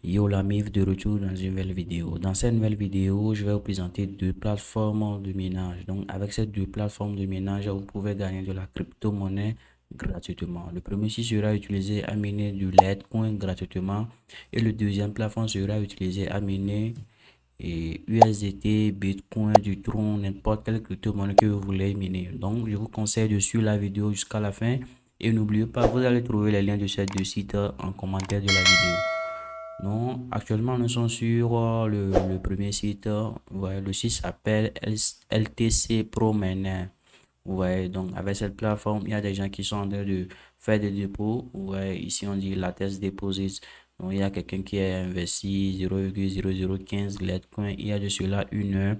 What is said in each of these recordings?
Yo la MIF de retour dans une nouvelle vidéo. Dans cette nouvelle vidéo, je vais vous présenter deux plateformes de minage. Donc avec ces deux plateformes de minage, vous pouvez gagner de la crypto-monnaie gratuitement. Le premier site sera utilisé à miner du Litecoin gratuitement et le deuxième plateforme sera utilisé à miner USDT, Bitcoin, du Tron, n'importe quelle crypto-monnaie que vous voulez miner. Donc je vous conseille de suivre la vidéo jusqu'à la fin et n'oubliez pas, vous allez trouver les liens de ces deux sites en commentaire de la vidéo. Non, actuellement, nous sommes sur le premier site. Ouais, le site s'appelle LTC Pro Miner. Ouais, donc avec cette plateforme, il y a des gens qui sont en train de faire des dépôts. Ouais, ici on dit la test deposit. Donc il y a quelqu'un qui a investi 0,0015 Litecoin. Il y a de cela une heure.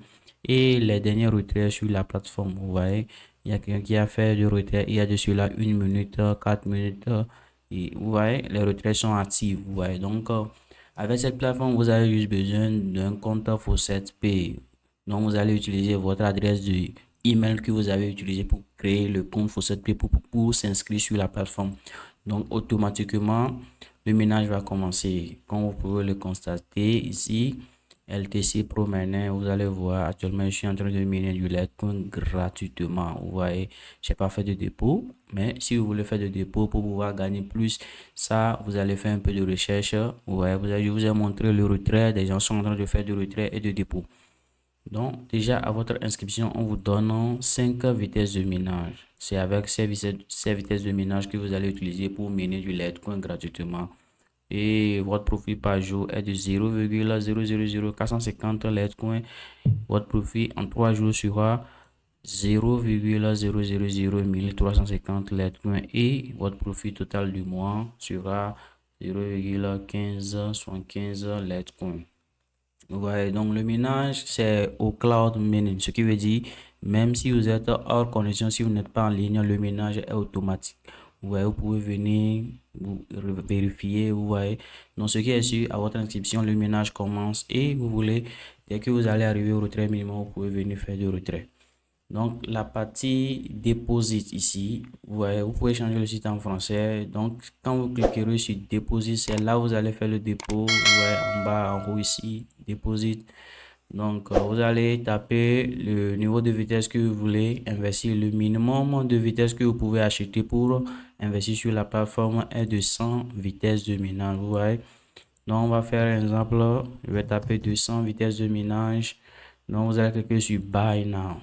Et les derniers retraits sur la plateforme. Ouais, il y a quelqu'un qui a fait du retrait. Il y a de cela 1 minute, 4 minutes. Et ouais, les retraits sont actifs. Ouais, donc avec cette plateforme, vous avez juste besoin d'un compte Faucet Pay. Donc vous allez utiliser votre adresse de email que vous avez utilisé pour créer le compte Faucet Pay pour s'inscrire sur la plateforme. Donc automatiquement, le ménage va commencer. Comme vous pouvez le constater ici, LTC Pro Miner, vous allez voir, actuellement je suis en train de miner du Litecoin gratuitement. Vous voyez, j'ai pas fait de dépôt, mais si vous voulez faire de dépôt pour pouvoir gagner plus, ça, vous allez faire un peu de recherche. Ouais, je vous ai montré le retrait, des gens sont en train de faire du retrait et de dépôt. Donc, déjà, à votre inscription, on vous donne 5 vitesses de minage. C'est avec ces vitesses de minage que vous allez utiliser pour miner du Litecoin gratuitement. Et votre profit par jour est de 0,000450 Litecoin. Votre profit en 3 jours sera 0,0001350 Litecoin et votre profit total du mois sera 0,1575 Litecoin. Ouais, donc le minage, c'est au cloud mining, ce qui veut dire, même si vous êtes hors connexion, si vous n'êtes pas en ligne, le minage est automatique. Ouais, vous pouvez venir vous vérifier, vous voyez. Donc, ce qui est sûr, à votre inscription, le minage commence et vous voulez, dès que vous allez arriver au retrait minimum, vous pouvez venir faire du retrait. Donc, la partie Deposit ici, ouais, vous pouvez changer le site en français. Donc, quand vous cliquerez sur Deposit, c'est là où vous allez faire le dépôt. Ouais, en bas, en haut ici, Deposit. Donc, vous allez taper le niveau de vitesse que vous voulez investir. Le minimum de vitesse que vous pouvez acheter pour investir sur la plateforme est de 100 vitesses de minage. Vous voyez. Donc, on va faire un exemple. Je vais taper 200 vitesses de minage. Donc, vous allez cliquer sur Buy Now.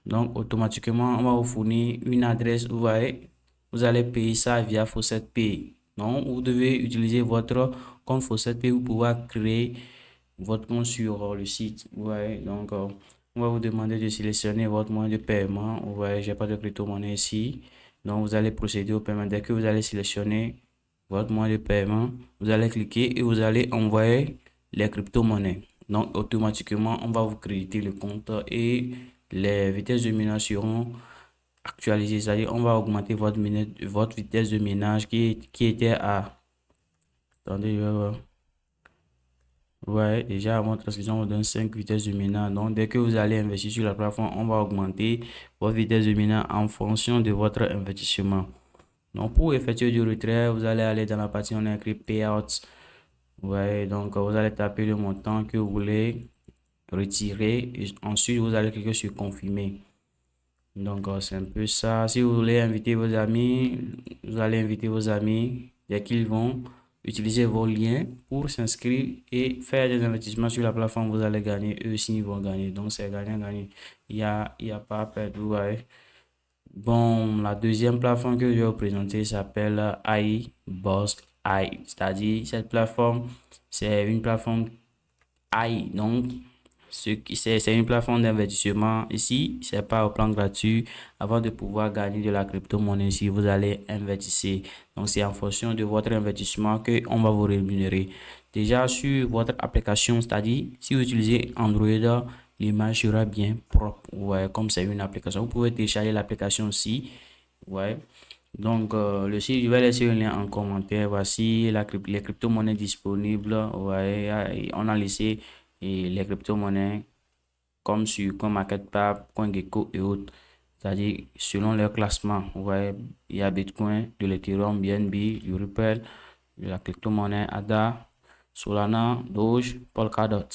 Donc, automatiquement, on va vous fournir une adresse. Vous voyez, vous allez payer ça via Faucet Pay. Donc, vous devez utiliser votre compte Faucet Pay pour pouvoir créer votre compte sur le site. Vous voyez, donc, on va vous demander de sélectionner votre moyen de paiement. Vous voyez, j'ai pas de crypto-monnaie ici. Donc, vous allez procéder au paiement. Dès que vous allez sélectionner votre moyen de paiement, vous allez cliquer et vous allez envoyer les crypto-monnaies. Donc, automatiquement, on va vous créditer le compte et les vitesses de minage seront actualisées. C'est-à-dire, on va augmenter votre vitesse de minage qui était à... Attendez, je vais voir. Ouais, déjà, à votre inscription, on vous donne 5 vitesses de minage. Donc, dès que vous allez investir sur la plateforme, on va augmenter votre vitesse de minage en fonction de votre investissement. Donc, pour effectuer du retrait, vous allez aller dans la partie où on a écrit Payouts. Ouais, donc, vous allez taper le montant que vous voulez retirer. Et ensuite, vous allez cliquer sur Confirmer. Donc, c'est un peu ça. Si vous voulez inviter vos amis, vous allez inviter vos amis dès qu'ils vont utiliser vos liens pour s'inscrire et faire des investissements sur la plateforme. Vous allez gagner, eux aussi ils vont gagner. Donc, c'est gagnant-gagnant. Il y a pas à perdre. Ouais. Bon, la deuxième plateforme que je vais vous présenter s'appelle iBoss AI. C'est-à-dire, cette plateforme, c'est une plateforme AI. Donc, c'est une plateforme d'investissement. Ici, c'est pas au plan gratuit. Avant de pouvoir gagner de la crypto-monnaie, si vous allez investir. Donc, c'est en fonction de votre investissement que on va vous rémunérer. Déjà, sur votre application, c'est-à-dire, si vous utilisez Android, l'image sera bien propre. Ouais, comme c'est une application, vous pouvez télécharger l'application aussi. Ouais. Donc, le site, je vais laisser un lien en commentaire. Voici les crypto-monnaies disponibles. Ouais, on a laissé les crypto-monnaies comme sur CoinMarketCap, CoinGecko et autres. C'est-à-dire, selon leur classement, ouais, il y a Bitcoin, de l'Ethereum, BNB, du Ripple, de la crypto-monnaie ADA, Solana, Doge, Polkadot.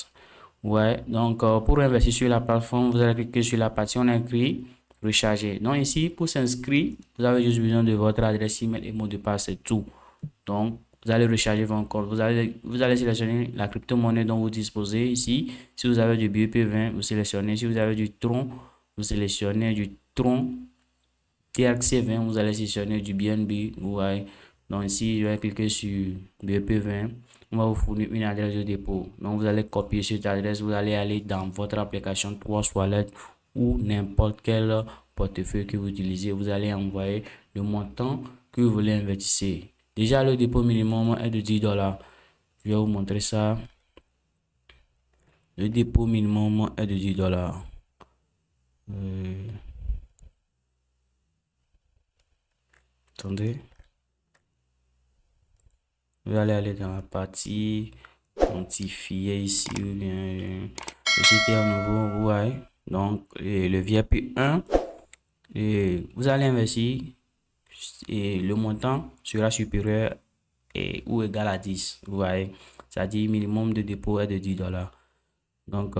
Ouais, donc pour investir sur la plateforme, vous allez cliquer sur la partie on a écrit recharger. Donc ici, pour s'inscrire, vous avez juste besoin de votre adresse email et mot de passe, c'est tout. Donc, vous allez recharger votre compte. Vous allez sélectionner la crypto-monnaie dont vous disposez ici. Si vous avez du BEP20, vous sélectionnez. Si vous avez du Tron, vous sélectionnez du Tron TRC20, vous allez sélectionner du BNB. Vous voyez. Donc ici, je vais cliquer sur BEP20. On va vous fournir une adresse de dépôt. Donc vous allez copier cette adresse. Vous allez aller dans votre application 3 Wallet ou n'importe quel portefeuille que vous utilisez. Vous allez envoyer le montant que vous voulez investir. Déjà, le dépôt minimum est de 10 dollars. Je vais vous montrer ça. Le dépôt minimum est de 10 dollars. Attendez. Vous allez aller dans la partie quantifier ici ou bien le site nouveau. Vous voyez. Donc, le VIP 1, et vous allez investir et le montant sera supérieur et ou égal à 10. Vous voyez. C'est-à-dire minimum de dépôt est de 10 dollars. Donc,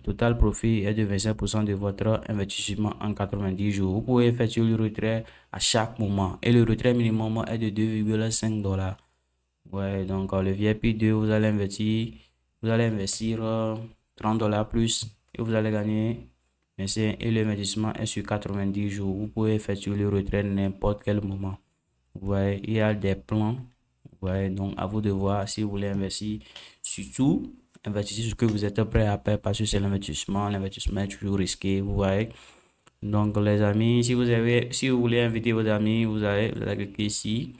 total profit est de 25% de votre investissement en 90 jours. Vous pouvez effectuer le retrait à chaque moment. Et le retrait minimum est de 2,5 dollars. Ouais, donc le VIP 2, vous allez investir 30 dollars plus et vous allez gagner. Et l'investissement est sur 90 jours. Vous pouvez effectuer le retrait n'importe quel moment. Ouais, il y a des plans. Ouais, donc à vous de voir si vous voulez investir. Surtout, investissez ce que vous êtes prêt à faire parce que c'est l'investissement. L'investissement est toujours risqué. Vous voyez. Donc les amis, si vous voulez inviter vos amis, vous allez cliquer ici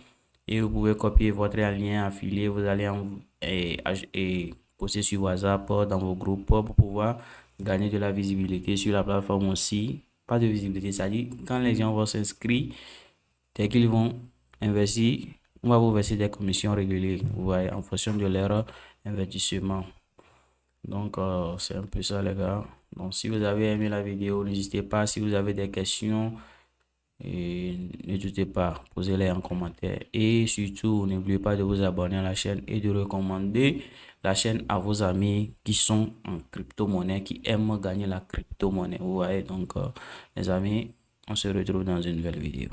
et vous pouvez copier votre lien affilié. Vous allez et poster sur WhatsApp dans vos groupes pour pouvoir gagner de la visibilité sur la plateforme aussi. Pas de visibilité, c'est-à-dire quand les gens vont s'inscrire, dès qu'ils vont investir, on va vous verser des commissions régulières, vous voyez, en fonction de leur investissement. Donc, c'est un peu ça, les gars. Donc, si vous avez aimé la vidéo, n'hésitez pas. Si vous avez des questions, n'hésitez pas, posez-les en commentaire. Et surtout, n'oubliez pas de vous abonner à la chaîne et de recommander la chaîne à vos amis qui sont en crypto-monnaie, qui aiment gagner la crypto-monnaie. Vous voyez, donc, les amis, on se retrouve dans une nouvelle vidéo.